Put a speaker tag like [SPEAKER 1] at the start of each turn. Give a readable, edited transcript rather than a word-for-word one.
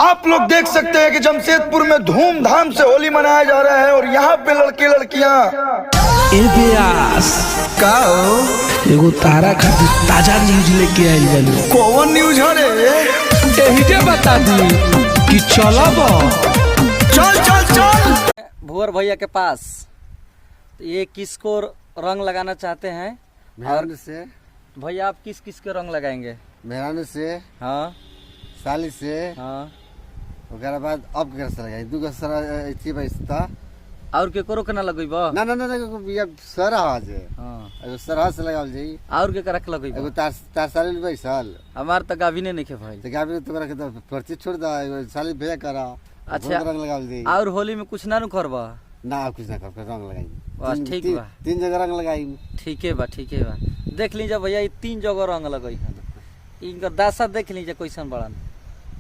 [SPEAKER 1] आप लोग देख सकते हैं कि जमशेदपुर में धूमधाम से होली मनाया जा रहा है और यहाँ पे लड़के लड़कियाँ का
[SPEAKER 2] एगो तारा खातिर ताजा न्यूज लेके आइल बानी।
[SPEAKER 1] कौन न्यूज है रे?
[SPEAKER 2] एहिजे बता दी कि चलब।
[SPEAKER 1] चल चल चल।
[SPEAKER 3] भुवर भैया के पास तो ये किसको रंग लगाना चाहते हैं?
[SPEAKER 4] मेहरान से
[SPEAKER 3] भैया आप किस किस के रंग लगाएंगे?
[SPEAKER 4] मेहरान से
[SPEAKER 3] हाँ
[SPEAKER 4] साली से
[SPEAKER 3] हाँ।
[SPEAKER 4] ओकरा बाद अब के से लगाई दुगो सरा इति बइसता
[SPEAKER 3] और के करो के ना लगइबो?
[SPEAKER 4] ना ना ना ये सरा आज
[SPEAKER 3] हाँ।
[SPEAKER 4] एगो सरहा से लगावल जाई
[SPEAKER 3] और के करक लगइबो?
[SPEAKER 4] एगो तार साली बैसल
[SPEAKER 3] हमार त गाभिने नइखे भइल।
[SPEAKER 4] तो गाबी तोरा के तो पर्ची छोड़ दा एगो साली भेजा करा।
[SPEAKER 3] अच्छा
[SPEAKER 4] रंग लगावल जाई
[SPEAKER 3] और होली में कुछ ना नु करबा?
[SPEAKER 4] ना कुछ ना कर रंग लगाई
[SPEAKER 3] बस ठीक बा।
[SPEAKER 4] तीन जगह रंग लगाई।
[SPEAKER 3] ठीके बा ठीके बा। देख लीजिए भैया ये 3 जगह रंग लगई है। इनका दासा देख लीजिए कैसन बड़न।